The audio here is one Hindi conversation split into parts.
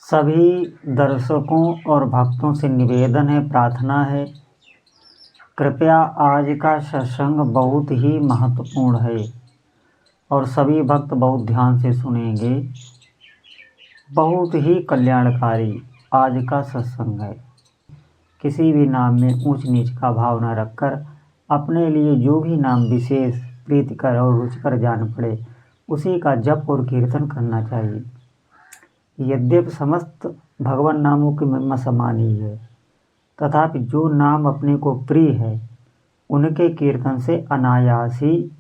सभी दर्शकों और भक्तों से निवेदन है, प्रार्थना है, कृपया आज का सत्संग बहुत ही महत्वपूर्ण है और सभी भक्त बहुत ध्यान से सुनेंगे। बहुत ही कल्याणकारी आज का सत्संग है। किसी भी नाम में ऊंच नीच का भाव न रखकर अपने लिए जो भी नाम विशेष प्रीतिकर और रुचिकर जान पड़े उसी का जप और कीर्तन करना चाहिए। यद्यपि समस्त भगवान नामों की महिमा समान ही है, तथापि जो नाम अपने को प्रिय है उनके कीर्तन से अनायास ही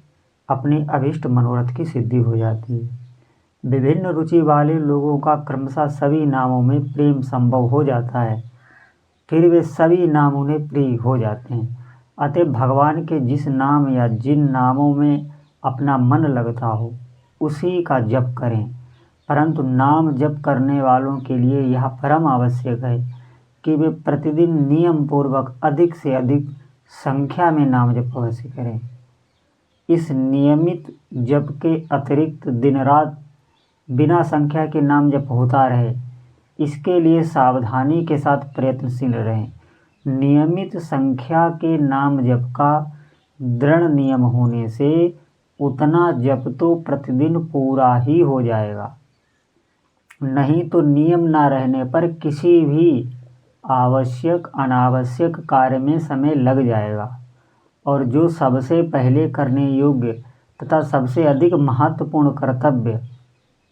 अपनी अभिष्ट मनोरथ की सिद्धि हो जाती है। विभिन्न रुचि वाले लोगों का क्रमशः सभी नामों में प्रेम संभव हो जाता है, फिर वे सभी नाम उन्हें प्रिय हो जाते हैं। अतः भगवान के जिस नाम या जिन नामों में अपना मन लगता हो उसी का जप करें, परंतु नाम जप करने वालों के लिए यह परम आवश्यक है कि वे प्रतिदिन नियम पूर्वक अधिक से अधिक संख्या में नाम जप अवश्य करें। इस नियमित जप के अतिरिक्त दिन रात बिना संख्या के नाम जप होता रहे, इसके लिए सावधानी के साथ प्रयत्नशील रहें। नियमित संख्या के नाम जप का दृढ़ नियम होने से उतना जप तो प्रतिदिन पूरा ही हो जाएगा, नहीं तो नियम न रहने पर किसी भी आवश्यक अनावश्यक कार्य में समय लग जाएगा और जो सबसे पहले करने योग्य तथा सबसे अधिक महत्वपूर्ण कर्तव्य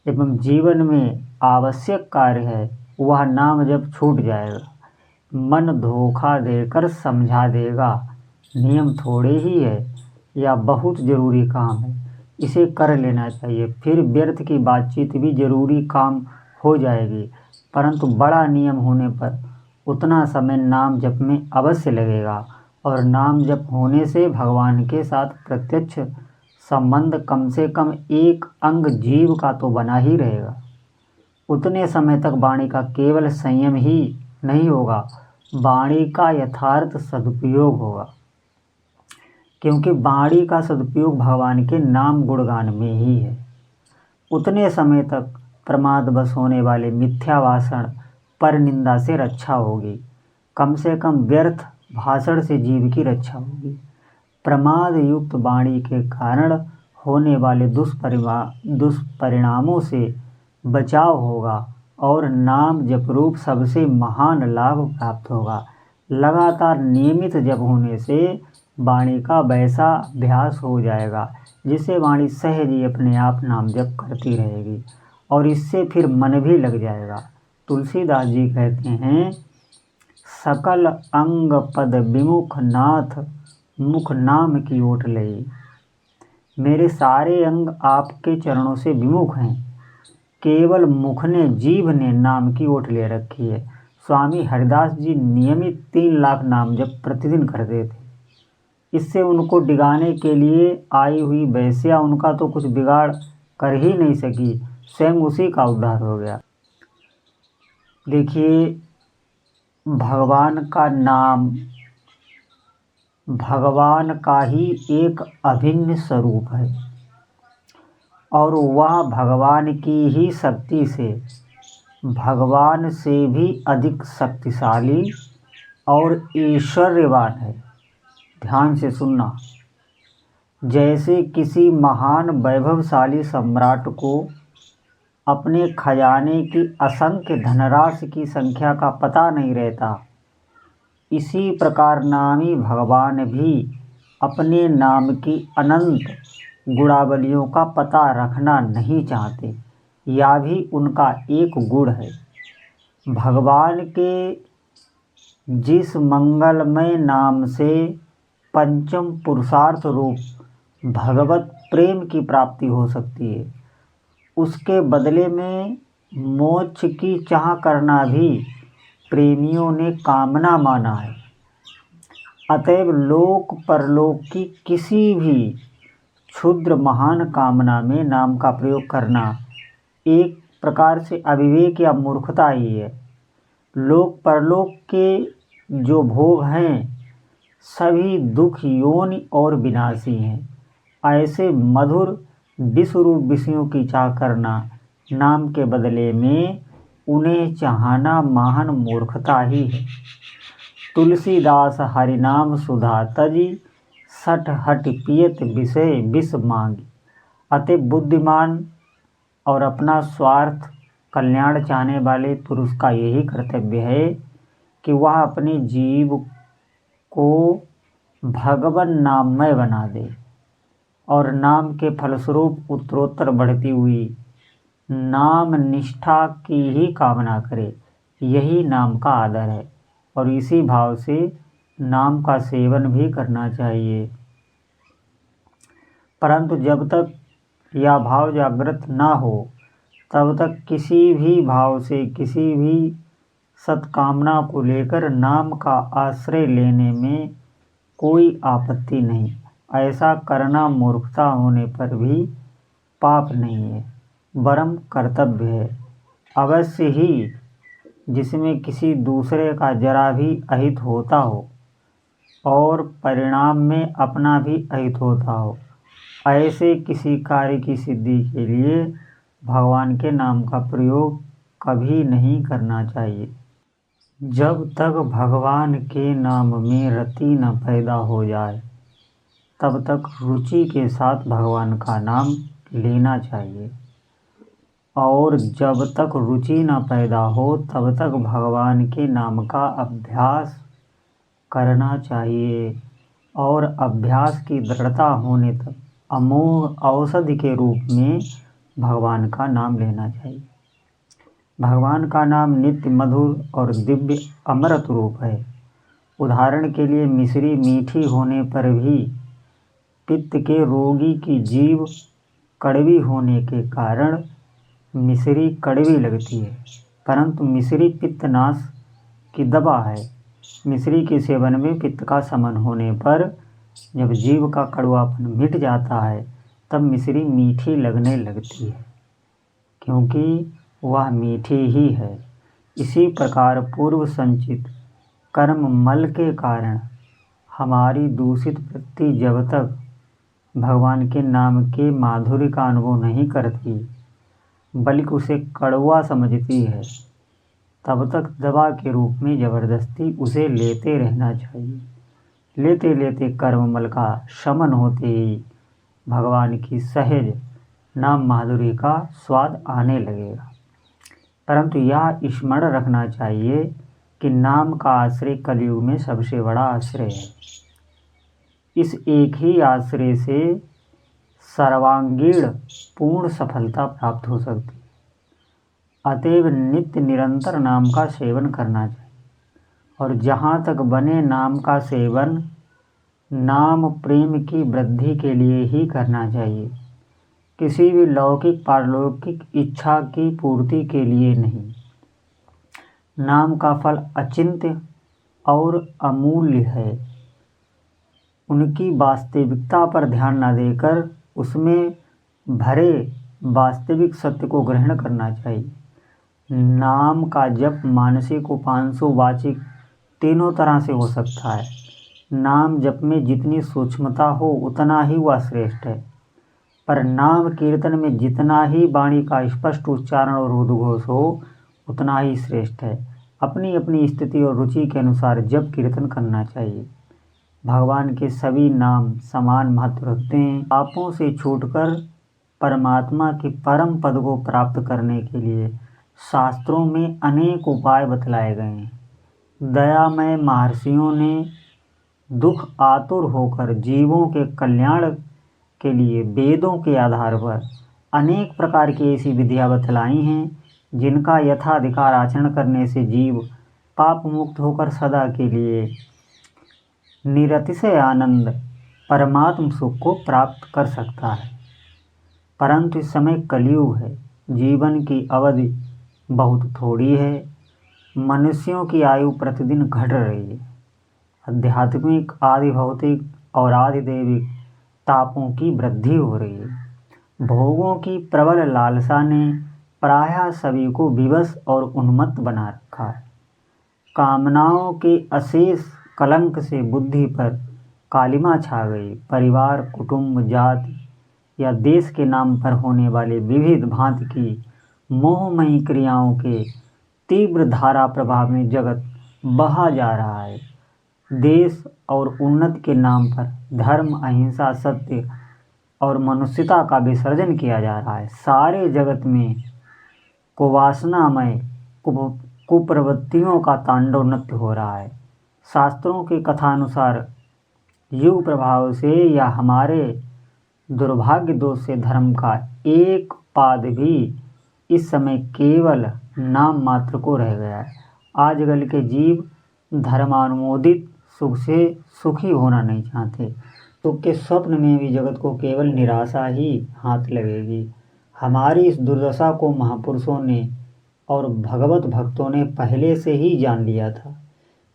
एवं जीवन में आवश्यक कार्य है वह नाम जप छूट जाएगा। मन धोखा देकर समझा देगा नियम थोड़े ही है या बहुत ज़रूरी काम है, इसे कर लेना चाहिए। फिर व्यर्थ की बातचीत भी ज़रूरी काम हो जाएगी, परंतु बड़ा नियम होने पर उतना समय नाम जप में अवश्य लगेगा और नाम जप होने से भगवान के साथ प्रत्यक्ष संबंध कम से कम एक अंग जीव का तो बना ही रहेगा। उतने समय तक वाणी का केवल संयम ही नहीं होगा, वाणी का यथार्थ सदुपयोग होगा, क्योंकि वाणी का सदुपयोग भगवान के नाम गुणगान में ही है। उतने समय तक प्रमादवश होने वाले मिथ्या भाषण पर निंदा से रक्षा होगी, कम से कम व्यर्थ भाषण से जीव की रक्षा होगी। प्रमाद युक्त वाणी के कारण होने वाले दुष्परिणामों से बचाव होगा और नाम जप रूप सबसे महान लाभ प्राप्त होगा। लगातार नियमित जप होने से वाणी का वैसा अभ्यास हो जाएगा जिससे वाणी सहज ही अपने आप नाम जप करती रहेगी और इससे फिर मन भी लग जाएगा। तुलसीदास जी कहते हैं, सकल अंग पद विमुख नाथ मुख नाम की ओट लई। मेरे सारे अंग आपके चरणों से विमुख हैं, केवल मुख ने जीव ने नाम की ओट ले रखी है। स्वामी हरिदास जी नियमित 3 लाख नाम जप प्रतिदिन करते थे। इससे उनको डिगाने के लिए आई हुई वैश्या उनका तो कुछ बिगाड़ कर ही नहीं सकी, स्वयं उसी का उद्धार हो गया। देखिए, भगवान का नाम भगवान का ही एक अभिन्न स्वरूप है और वह भगवान की ही शक्ति से भगवान से भी अधिक शक्तिशाली और ऐश्वर्यवान है। ध्यान से सुनना। जैसे किसी महान वैभवशाली सम्राट को अपने खजाने की असंख्य धनराशि की संख्या का पता नहीं रहता, इसी प्रकार नामी भगवान भी अपने नाम की अनंत गुणावलियों का पता रखना नहीं चाहते। यह भी उनका एक गुण है। भगवान के जिस मंगलमय नाम से पंचम पुरुषार्थ रूप भगवत प्रेम की प्राप्ति हो सकती है, उसके बदले में मोक्ष की चाह करना भी प्रेमियों ने कामना माना है। अतएव लोक परलोक की किसी भी क्षुद्र महान कामना में नाम का प्रयोग करना एक प्रकार से अविवेक या मूर्खता ही है। लोक परलोक के जो भोग हैं सभी दुख योनि और विनाशी हैं। ऐसे मधुर विश्वरूप विषयों की चाह करना नाम के बदले में उन्हें चाहना महान मूर्खता ही है। तुलसीदास हरिनाम सुधा तजी, सठ हट पियत विषय विष मांगी। अतः बुद्धिमान और अपना स्वार्थ कल्याण चाहने वाले पुरुष का यही कर्तव्य है कि वह अपने जीव को भगवन नाममय बना दे और नाम के फलस्वरूप उत्तरोत्तर बढ़ती हुई नाम निष्ठा की ही कामना करे। यही नाम का आदर है और इसी भाव से नाम का सेवन भी करना चाहिए। परंतु जब तक यह भाव जागृत ना हो तब तक किसी भी भाव से किसी भी सत्कामना को लेकर नाम का आश्रय लेने में कोई आपत्ति नहीं। ऐसा करना मूर्खता होने पर भी पाप नहीं है, वरम कर्तव्य है। अवश्य ही जिसमें किसी दूसरे का जरा भी अहित होता हो और परिणाम में अपना भी अहित होता हो, ऐसे किसी कार्य की सिद्धि के लिए भगवान के नाम का प्रयोग कभी नहीं करना चाहिए। जब तक भगवान के नाम में रति न पैदा हो जाए तब तक रुचि के साथ भगवान का नाम लेना चाहिए, और जब तक रुचि न पैदा हो तब तक भगवान के नाम का अभ्यास करना चाहिए, और अभ्यास की दृढ़ता होने तक अमोघ औषधि के रूप में भगवान का नाम लेना चाहिए। भगवान का नाम नित्य मधुर और दिव्य अमृत रूप है। उदाहरण के लिए मिश्री मीठी होने पर भी पित्त के रोगी की जीभ कड़वी होने के कारण मिश्री कड़वी लगती है, परंतु मिश्री पित्तनाश की दवा है। मिश्री के सेवन में पित्त का शमन होने पर जब जीभ का कड़वापन मिट जाता है तब मिश्री मीठी लगने लगती है, क्योंकि वह मीठी ही है। इसी प्रकार पूर्व संचित कर्म मल के कारण हमारी दूषित वृत्ति जब तक भगवान के नाम के माधुर्य का अनुभव नहीं करती बल्कि उसे कड़वा समझती है, तब तक दवा के रूप में जबरदस्ती उसे लेते रहना चाहिए। लेते लेते कर्ममल का शमन होते ही भगवान की सहज नाम माधुर्य का स्वाद आने लगेगा। परंतु यह स्मरण रखना चाहिए कि नाम का आश्रय कलयुग में सबसे बड़ा आश्रय है। इस एक ही आश्रय से सर्वांगीण पूर्ण सफलता प्राप्त हो सकती है। अतएव नित्य निरंतर नाम का सेवन करना चाहिए, और जहाँ तक बने नाम का सेवन नाम प्रेम की वृद्धि के लिए ही करना चाहिए, किसी भी लौकिक पारलौकिक इच्छा की पूर्ति के लिए नहीं। नाम का फल अचिंत्य और अमूल्य है। उनकी वास्तविकता पर ध्यान न देकर उसमें भरे वास्तविक सत्य को ग्रहण करना चाहिए। नाम का जप मानसिक उपांशु वाचिक तीनों तरह से हो सकता है। नाम जप में जितनी सूक्ष्मता हो उतना ही वह श्रेष्ठ है, पर नाम कीर्तन में जितना ही वाणी का स्पष्ट उच्चारण और उद्घोष हो उतना ही श्रेष्ठ है। अपनी अपनी स्थिति और रुचि के अनुसार जप कीर्तन करना चाहिए। भगवान के सभी नाम समान महत्व रखते हैं। पापों से छूटकर परमात्मा के परम पद को प्राप्त करने के लिए शास्त्रों में अनेक उपाय बतलाए गए हैं। दयामय महर्षियों ने दुख आतुर होकर जीवों के कल्याण के लिए वेदों के आधार पर अनेक प्रकार की ऐसी विधियां बतलाई हैं जिनका यथाधिकार आचरण करने से जीव पाप मुक्त होकर सदा के लिए निरतिशय आनंद परमात्म सुख को प्राप्त कर सकता है। परंतु इस समय कलयुग है, जीवन की अवधि बहुत थोड़ी है, मनुष्यों की आयु प्रतिदिन घट रही है। आध्यात्मिक आदि भौतिक और आदि दैविक तापों की वृद्धि हो रही है। भोगों की प्रबल लालसा ने प्रायः सभी को विवश और उन्मत्त बना रखा है। कामनाओं के अशेष कलंक से बुद्धि पर कालिमा छा गई। परिवार, कुटुंब, जाति या देश के नाम पर होने वाले विविध भांति की मोहमयी क्रियाओं के तीव्र धारा प्रभाव में जगत बहा जा रहा है। देश और उन्नति के नाम पर धर्म, अहिंसा, सत्य और मनुष्यता का विसर्जन किया जा रहा है। सारे जगत में कुवासनामय कुप्रवृत्तियों का तांडव नृत्य हो रहा है। शास्त्रों के कथानुसार युग प्रभाव से या हमारे दुर्भाग्य दोष से धर्म का एक पाद भी इस समय केवल नाम मात्र को रह गया है। आजकल के जीव धर्मानुमोदित सुख से सुखी होना नहीं चाहते। सुख के स्वप्न में भी जगत को केवल निराशा ही हाथ लगेगी। हमारी इस दुर्दशा को महापुरुषों ने और भगवत भक्तों ने पहले से ही जान लिया था।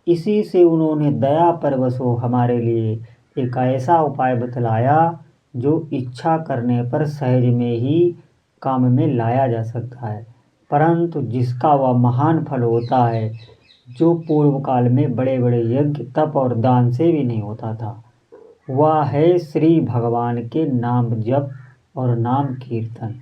इसी से उन्होंने दया परवश हो हमारे लिए एक ऐसा उपाय बतलाया जो इच्छा करने पर सहज में ही काम में लाया जा सकता है, परंतु जिसका वह महान फल होता है जो पूर्व काल में बड़े बड़े यज्ञ, तप और दान से भी नहीं होता था। वह है श्री भगवान के नाम जप और नाम कीर्तन।